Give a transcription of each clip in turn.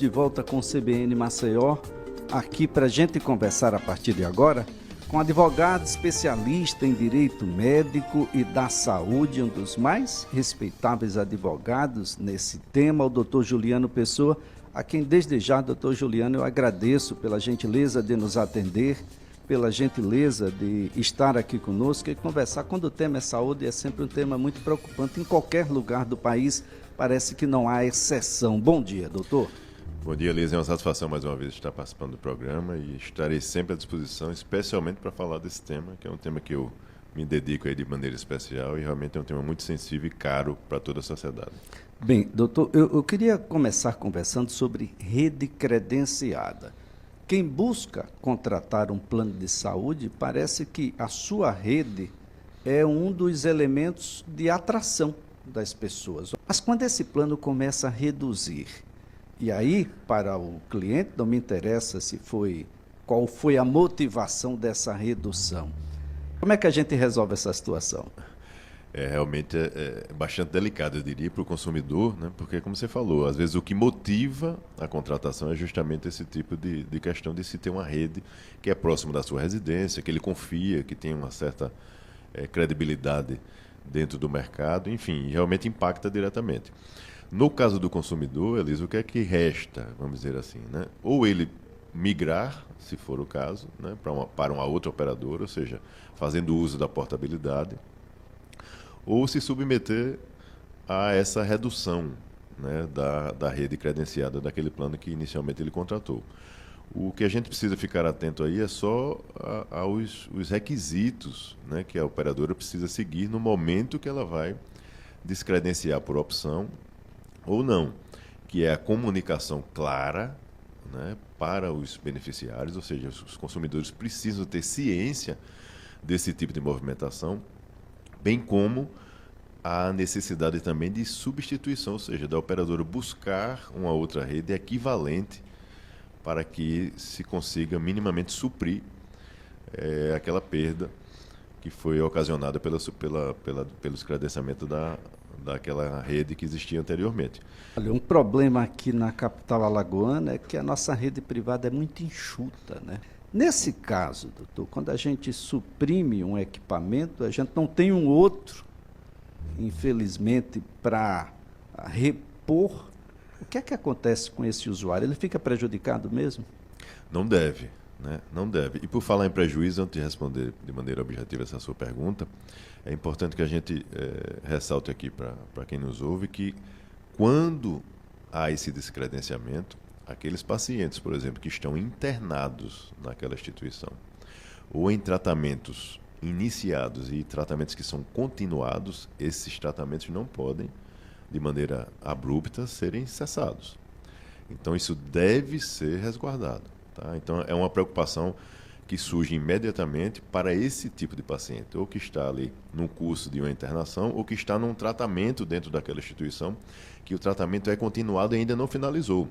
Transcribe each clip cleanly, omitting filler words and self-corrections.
De volta com o CBN Maceió, aqui para a gente conversar a partir de agora com um advogado especialista em direito médico e da saúde, um dos mais respeitáveis advogados nesse tema, o doutor Juliano Pessoa, a quem desde já, doutor Juliano, eu agradeço pela gentileza de nos atender, pela gentileza de estar aqui conosco e conversar. Quando o tema é saúde, é sempre um tema muito preocupante em qualquer lugar do país, parece que não há exceção. Bom dia, doutor. Bom dia, Liz. É uma satisfação mais uma vez estar participando do programa e estarei sempre à disposição, especialmente para falar desse tema, que é um tema que eu me dedico aí de maneira especial e realmente é um tema muito sensível e caro para toda a sociedade. Bem, doutor, eu queria começar conversando sobre rede credenciada. Quem busca contratar um plano de saúde, parece que a sua rede é um dos elementos de atração das pessoas. Mas quando esse plano começa a reduzir, e aí, para o cliente, não me interessa qual foi a motivação dessa redução. Como é que a gente resolve essa situação? Realmente é bastante delicado, eu diria, para o consumidor, né? Porque, como você falou, às vezes o que motiva a contratação é justamente esse tipo de questão de se ter uma rede que é próxima da sua residência, que ele confia, que tem uma certa credibilidade dentro do mercado, enfim, realmente impacta diretamente. No caso do consumidor, Elisa, o que é que resta, vamos dizer assim, né? Ou ele migrar, se for o caso, né, para uma outra operadora, ou seja, fazendo uso da portabilidade, ou se submeter a essa redução, né, da rede credenciada daquele plano que inicialmente ele contratou. O que a gente precisa ficar atento aí é só aos requisitos, né, que a operadora precisa seguir no momento que ela vai descredenciar por opção ou não, que é a comunicação clara, né, para os beneficiários, ou seja, os consumidores precisam ter ciência desse tipo de movimentação, bem como a necessidade também de substituição, ou seja, da operadora buscar uma outra rede equivalente para que se consiga minimamente suprir aquela perda que foi ocasionada pelo descredenciamento daquela rede que existia anteriormente. Olha, um problema aqui na capital alagoana é que a nossa rede privada é muito enxuta, né? Nesse caso, doutor, quando a gente suprime um equipamento, a gente não tem um outro, infelizmente, para repor. O que é que acontece com esse usuário? Ele fica prejudicado mesmo? Não deve, né? Não deve. E por falar em prejuízo, antes de responder de maneira objetiva essa sua pergunta, é importante que a gente ressalte aqui para quem nos ouve que quando há esse descredenciamento, aqueles pacientes, por exemplo, que estão internados naquela instituição ou em tratamentos iniciados e tratamentos que são continuados, esses tratamentos não podem, de maneira abrupta, serem cessados. Então, isso deve ser resguardado. Tá? Então, é uma preocupação que surge imediatamente para esse tipo de paciente, ou que está ali num curso de uma internação, ou que está num tratamento dentro daquela instituição, que o tratamento é continuado e ainda não finalizou.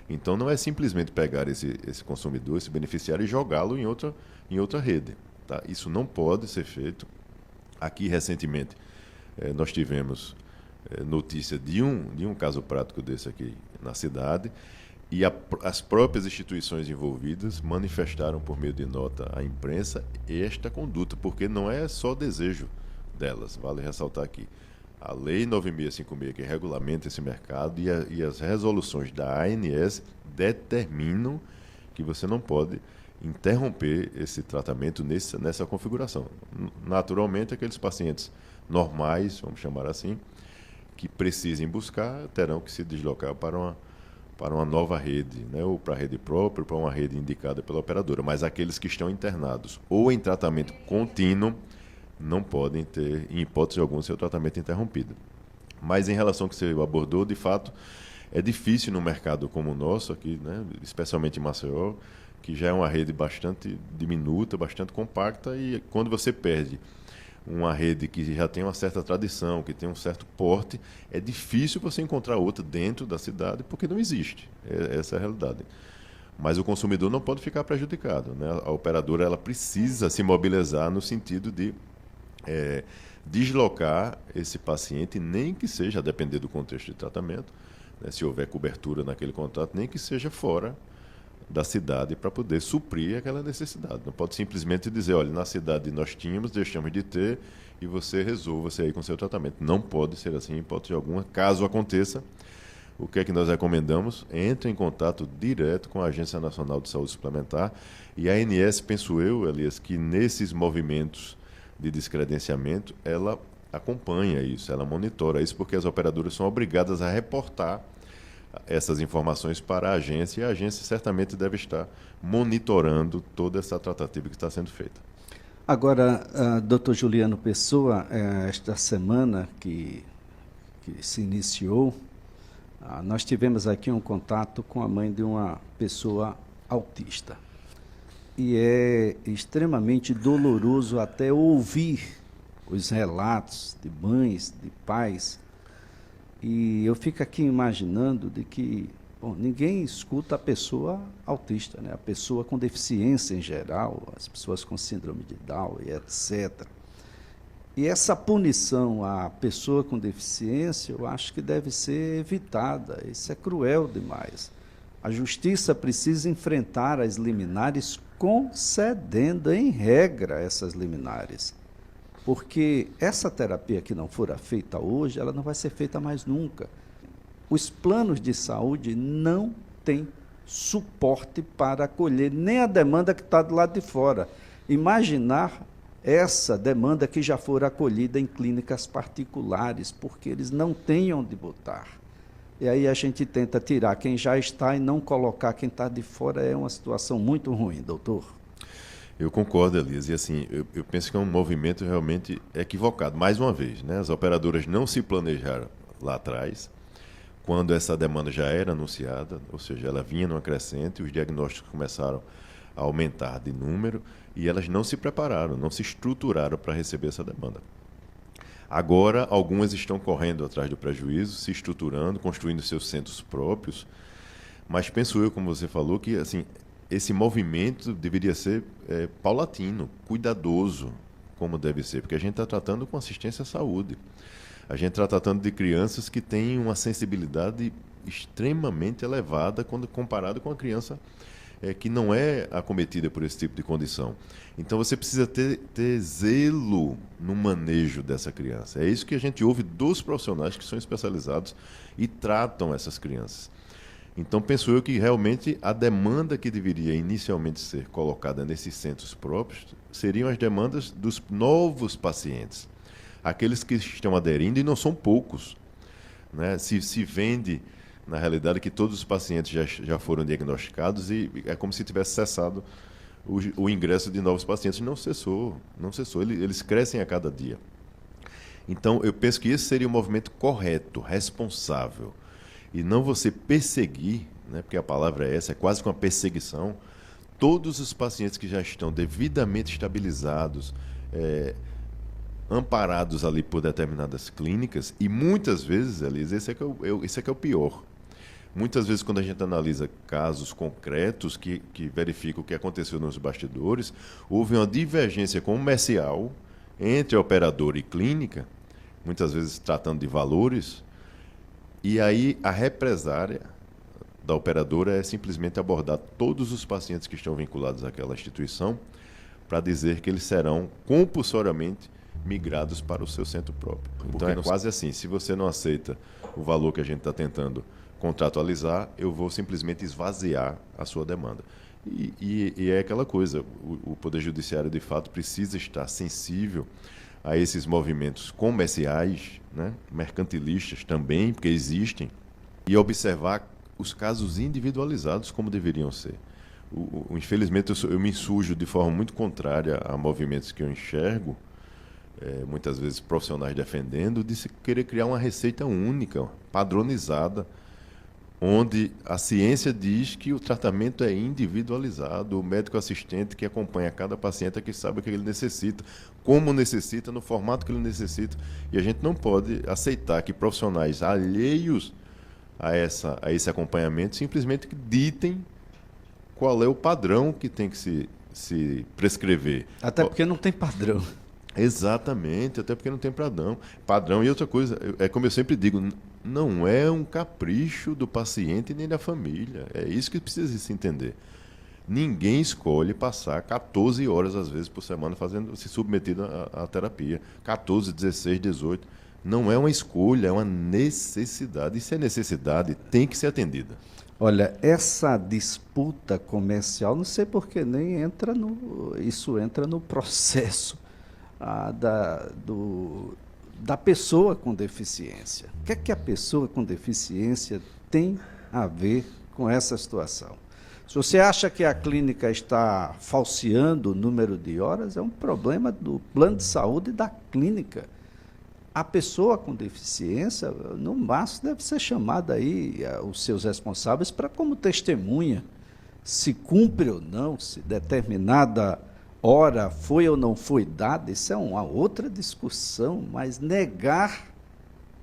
Então, não é simplesmente pegar esse consumidor, esse beneficiário, e jogá-lo em outra rede. Tá? Isso não pode ser feito. Aqui, recentemente, nós tivemos notícia de um caso prático desse aqui na cidade, e as próprias instituições envolvidas manifestaram por meio de nota à imprensa esta conduta, porque não é só desejo delas, vale ressaltar aqui. A Lei 9656, que regulamenta esse mercado, e as resoluções da ANS determinam que você não pode interromper esse tratamento nessa configuração. Naturalmente, aqueles pacientes normais, vamos chamar assim, que precisem buscar, terão que se deslocar para uma nova rede, né? Ou para a rede própria, para uma rede indicada pela operadora. Mas aqueles que estão internados ou em tratamento contínuo não podem ter, em hipótese alguma, seu tratamento interrompido. Mas em relação ao que você abordou, de fato, é difícil num mercado como o nosso aqui, né? Especialmente em Maceió, que já é uma rede bastante diminuta, bastante compacta, e quando você perde uma rede que já tem uma certa tradição, que tem um certo porte, é difícil você encontrar outra dentro da cidade, porque não existe. Essa é a realidade. Mas o consumidor não pode ficar prejudicado, né? A operadora ela precisa se mobilizar no sentido de deslocar esse paciente, nem que seja, a depender do contexto de tratamento, né, se houver cobertura naquele contrato, nem que seja fora da cidade para poder suprir aquela necessidade. Não pode simplesmente dizer, olha, na cidade nós tínhamos, deixamos de ter e você resolva-se aí com o seu tratamento. Não pode ser assim, em hipótese alguma. Caso aconteça, o que é que nós recomendamos? Entre em contato direto com a Agência Nacional de Saúde Suplementar e a ANS, penso eu, Elias, que nesses movimentos de descredenciamento, ela acompanha isso, ela monitora isso, porque as operadoras são obrigadas a reportar essas informações para a agência, e a agência certamente deve estar monitorando toda essa tratativa que está sendo feita. Agora, Dr. Juliano Pessoa, esta semana que se iniciou, nós tivemos aqui um contato com a mãe de uma pessoa autista. E é extremamente doloroso até ouvir os relatos de mães, de pais. E eu fico aqui imaginando de que ninguém escuta a pessoa autista, né? A pessoa com deficiência em geral, as pessoas com síndrome de Down e etc. E essa punição à pessoa com deficiência, eu acho que deve ser evitada. Isso é cruel demais. A justiça precisa enfrentar as liminares concedendo, em regra, essas liminares. Porque essa terapia que não for feita hoje, ela não vai ser feita mais nunca. Os planos de saúde não têm suporte para acolher nem a demanda que está do lado de fora. Imaginar essa demanda que já for acolhida em clínicas particulares, porque eles não têm onde botar. E aí a gente tenta tirar quem já está e não colocar quem está de fora. É uma situação muito ruim, doutor. Eu concordo, Elias, e assim, eu penso que é um movimento realmente equivocado. Mais uma vez, né? As operadoras não se planejaram lá atrás, quando essa demanda já era anunciada, ou seja, ela vinha numa crescente, os diagnósticos começaram a aumentar de número, e elas não se prepararam, não se estruturaram para receber essa demanda. Agora, algumas estão correndo atrás do prejuízo, se estruturando, construindo seus centros próprios, mas penso eu, como você falou, que assim, esse movimento deveria ser paulatino, cuidadoso, como deve ser, porque a gente está tratando com assistência à saúde. A gente está tratando de crianças que têm uma sensibilidade extremamente elevada quando comparado com a criança que não é acometida por esse tipo de condição. Então você precisa ter zelo no manejo dessa criança. É isso que a gente ouve dos profissionais que são especializados e tratam essas crianças. Então penso eu que realmente a demanda que deveria inicialmente ser colocada nesses centros próprios seriam as demandas dos novos pacientes, aqueles que estão aderindo, e não são poucos, né? Se vende, na realidade, que todos os pacientes já foram diagnosticados e é como se tivesse cessado o ingresso de novos pacientes. Não cessou. Eles crescem a cada dia. Então, eu penso que esse seria o movimento correto, responsável. E não você perseguir, né, porque a palavra é essa, é quase que uma perseguição, todos os pacientes que já estão devidamente estabilizados, amparados ali por determinadas clínicas, e muitas vezes, Elisa, esse é que é o pior. Muitas vezes, quando a gente analisa casos concretos que verificam o que aconteceu nos bastidores, houve uma divergência comercial entre operador e clínica, muitas vezes tratando de valores, e aí a represária da operadora é simplesmente abordar todos os pacientes que estão vinculados àquela instituição para dizer que eles serão compulsoriamente migrados para o seu centro próprio. Então é quase assim, se você não aceita o valor que a gente está tentando contratualizar, eu vou simplesmente esvaziar a sua demanda. E é aquela coisa, o Poder Judiciário de fato precisa estar sensível a esses movimentos comerciais, né, mercantilistas também, porque existem, e observar os casos individualizados como deveriam ser. Infelizmente eu me insurjo de forma muito contrária a movimentos que eu enxergo, muitas vezes profissionais defendendo, de se querer criar uma receita única, padronizada, onde a ciência diz que o tratamento é individualizado, o médico assistente que acompanha cada paciente é que sabe o que ele necessita, como necessita, no formato que ele necessita, e a gente não pode aceitar que profissionais alheios a esse acompanhamento simplesmente ditem qual é o padrão que tem que se prescrever. Até porque não tem padrão. Exatamente, até porque não tem padrão. E outra coisa, como eu sempre digo, não é um capricho do paciente nem da família. É isso que precisa se entender. Ninguém escolhe passar 14 horas, às vezes, por semana se submetido à terapia. 14, 16, 18. Não é uma escolha, é uma necessidade. E se é necessidade, tem que ser atendida. Olha, essa disputa comercial, não sei por que nem isso entra no processo da pessoa com deficiência. O que é que a pessoa com deficiência tem a ver com essa situação? Se você acha que a clínica está falseando o número de horas, é um problema do plano de saúde e da clínica. A pessoa com deficiência, no máximo, deve ser chamada aí, os seus responsáveis, para como testemunha, se cumpre ou não, se determinada hora foi ou não foi dada, isso é uma outra discussão, mas negar,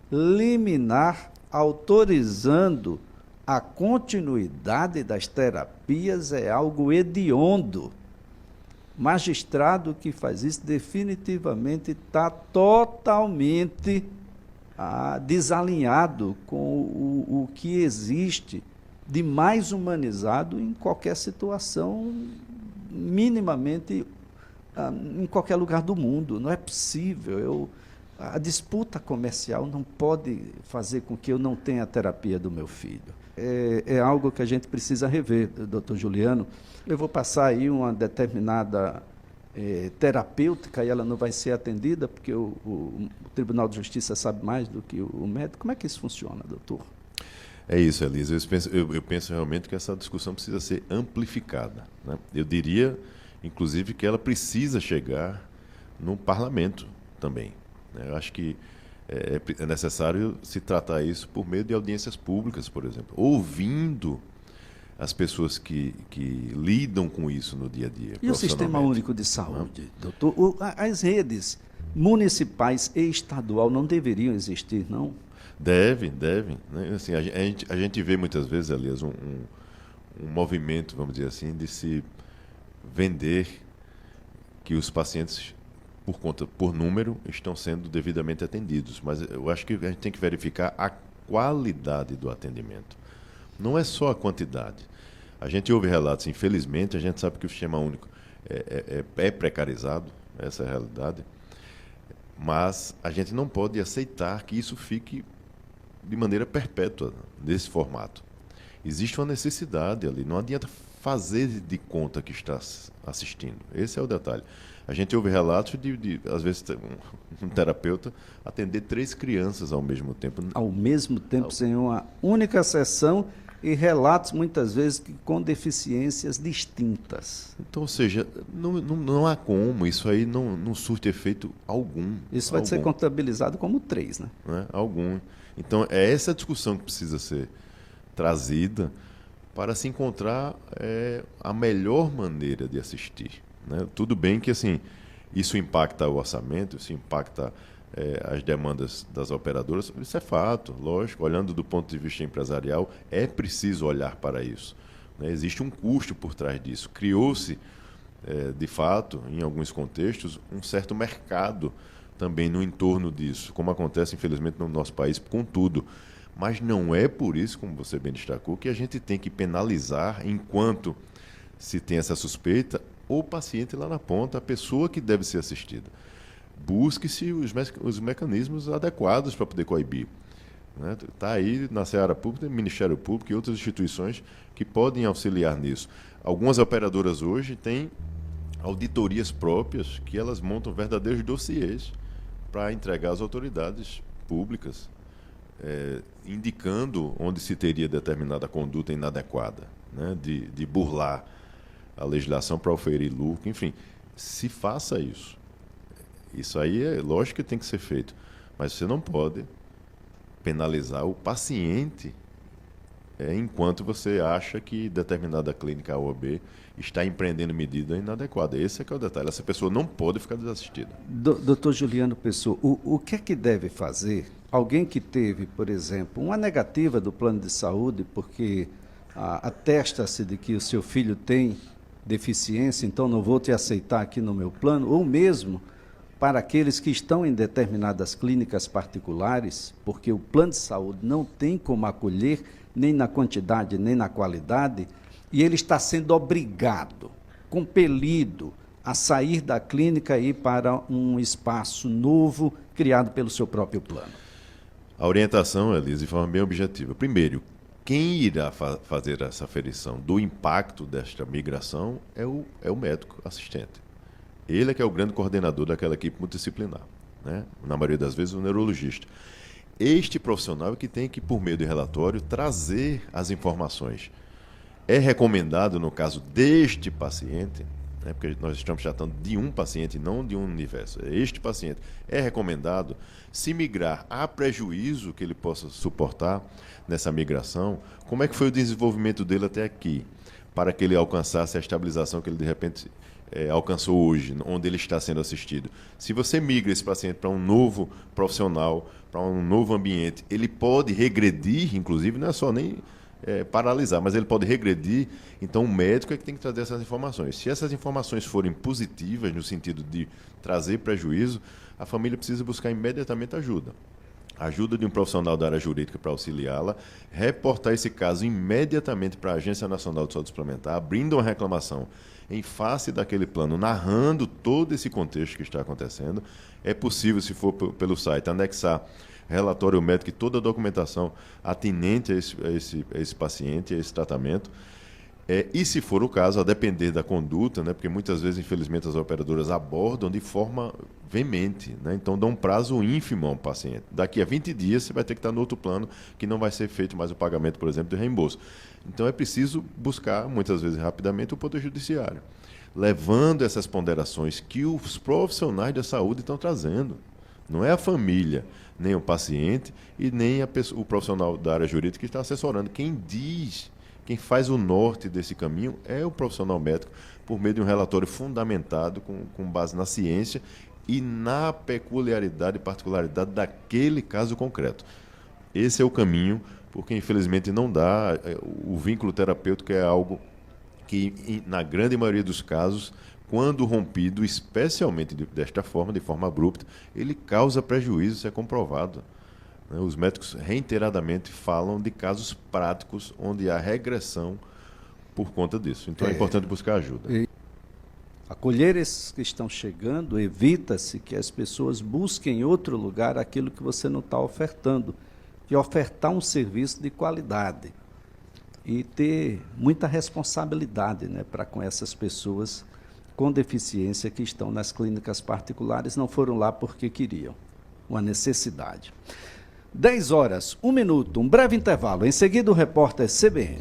liminar, autorizando a continuidade das terapias é algo hediondo. Magistrado que faz isso definitivamente está totalmente desalinhado com o que existe de mais humanizado em qualquer situação, minimamente em qualquer lugar do mundo. Não é possível. A disputa comercial não pode fazer com que eu não tenha a terapia do meu filho. É algo que a gente precisa rever, doutor Juliano. Eu vou passar aí uma determinada terapêutica e ela não vai ser atendida, porque o Tribunal de Justiça sabe mais do que o médico. Como é que isso funciona, doutor? É isso, Elisa. Eu penso realmente que essa discussão precisa ser amplificada, né? Eu diria, inclusive, que ela precisa chegar no parlamento também, né? Eu acho que é necessário se tratar isso por meio de audiências públicas, por exemplo, ouvindo as pessoas que lidam com isso no dia a dia. E o Sistema Único de Saúde, doutor? As redes municipais e estadual não deveriam existir, não? Devem. Né? Assim, a gente vê muitas vezes, aliás, um movimento, vamos dizer assim, de se vender que os pacientes, por número, estão sendo devidamente atendidos. Mas eu acho que a gente tem que verificar a qualidade do atendimento. Não é só a quantidade. A gente ouve relatos, infelizmente, a gente sabe que o Sistema Único é precarizado, essa é a realidade, mas a gente não pode aceitar que isso fique de maneira perpétua nesse formato. Existe uma necessidade ali, não adianta fazer de conta que está assistindo. Esse é o detalhe. A gente ouve relatos de às vezes, um terapeuta atender 3 crianças ao mesmo tempo. Ao mesmo tempo, sem uma única sessão e relatos, muitas vezes, com deficiências distintas. Então, ou seja, não há como, isso aí não surte efeito algum. Isso vai ser contabilizado como 3, né? Algum. Então, é essa discussão que precisa ser trazida para se encontrar a melhor maneira de assistir, né? Tudo bem que assim, isso impacta o orçamento, isso impacta as demandas das operadoras, isso é fato, lógico. Olhando do ponto de vista empresarial, é preciso olhar para isso, né? Existe um custo por trás disso. Criou-se, de fato, em alguns contextos, um certo mercado também no entorno disso, como acontece, infelizmente, no nosso país, com tudo. Mas não é por isso, como você bem destacou, que a gente tem que penalizar, enquanto se tem essa suspeita, o paciente lá na ponta, a pessoa que deve ser assistida. Busque-se os mecanismos adequados para poder coibir. Está aí na seara pública, Ministério Público e outras instituições que podem auxiliar nisso. Algumas operadoras hoje têm auditorias próprias que elas montam verdadeiros dossiês para entregar às autoridades públicas, indicando onde se teria determinada conduta inadequada, né, de burlar a legislação para oferir lucro, enfim, se faça isso. Isso aí é lógico que tem que ser feito, mas você não pode penalizar o paciente enquanto você acha que determinada clínica A ou B está empreendendo medida inadequada. Esse é que é o detalhe. Essa pessoa não pode ficar desassistida. Doutor Juliano Pessoa, o que é que deve fazer alguém que teve, por exemplo, uma negativa do plano de saúde porque atesta-se de que o seu filho tem deficiência, então não vou te aceitar aqui no meu plano, ou mesmo para aqueles que estão em determinadas clínicas particulares, porque o plano de saúde não tem como acolher, nem na quantidade, nem na qualidade, e ele está sendo obrigado, compelido, a sair da clínica e ir para um espaço novo, criado pelo seu próprio plano. A orientação, Elise, de forma bem objetiva. Primeiro, quem irá fazer essa aferição do impacto desta migração é o médico assistente. Ele é que é o grande coordenador daquela equipe multidisciplinar, né? Na maioria das vezes, o neurologista. Este profissional é que tem que, por meio de relatório, trazer as informações. É recomendado, no caso deste paciente, né, porque nós estamos tratando de um paciente, não de um universo. Este paciente é recomendado, se migrar, há prejuízo que ele possa suportar nessa migração, como é que foi o desenvolvimento dele até aqui, para que ele alcançasse a estabilização que ele, de repente, alcançou hoje, onde ele está sendo assistido. Se você migra esse paciente para um novo profissional, para um novo ambiente, ele pode regredir, inclusive, não é só nem paralisar, mas ele pode regredir. Então o médico é que tem que trazer essas informações. Se essas informações forem positivas, no sentido de trazer prejuízo, a família precisa buscar imediatamente ajuda. Ajuda de um profissional da área jurídica para auxiliá-la, reportar esse caso imediatamente para a Agência Nacional de Saúde Suplementar, abrindo uma reclamação em face daquele plano, narrando todo esse contexto que está acontecendo. É possível, se for pelo site, anexar relatório médico e toda a documentação atinente a esse paciente, a esse tratamento. E se for o caso, a depender da conduta, né, porque muitas vezes, infelizmente, as operadoras abordam de forma veemente, né, então dão um prazo ínfimo ao paciente. Daqui a 20 dias você vai ter que estar no outro plano, que não vai ser feito mais o pagamento, por exemplo, de reembolso. Então é preciso buscar, muitas vezes rapidamente, o Poder Judiciário, levando essas ponderações que os profissionais da saúde estão trazendo. Não é a família, nem o paciente e nem o profissional da área jurídica que está assessorando. Quem faz o norte desse caminho é o profissional médico, por meio de um relatório fundamentado com base na ciência e na peculiaridade e particularidade daquele caso concreto. Esse é o caminho, porque infelizmente não dá. O vínculo terapêutico é algo que, na grande maioria dos casos, quando rompido, especialmente desta forma, de forma abrupta, ele causa prejuízo, isso é comprovado. Os médicos reiteradamente falam de casos práticos onde há regressão por conta disso. Então é importante buscar ajuda. Acolher esses que estão chegando, evita-se que as pessoas busquem em outro lugar aquilo que você não está ofertando, e ofertar um serviço de qualidade. E ter muita responsabilidade, né, para com essas pessoas com deficiência que estão nas clínicas particulares, não foram lá porque queriam, uma necessidade. 10 horas, 1 minuto, um breve intervalo. Em seguida, o repórter CBN.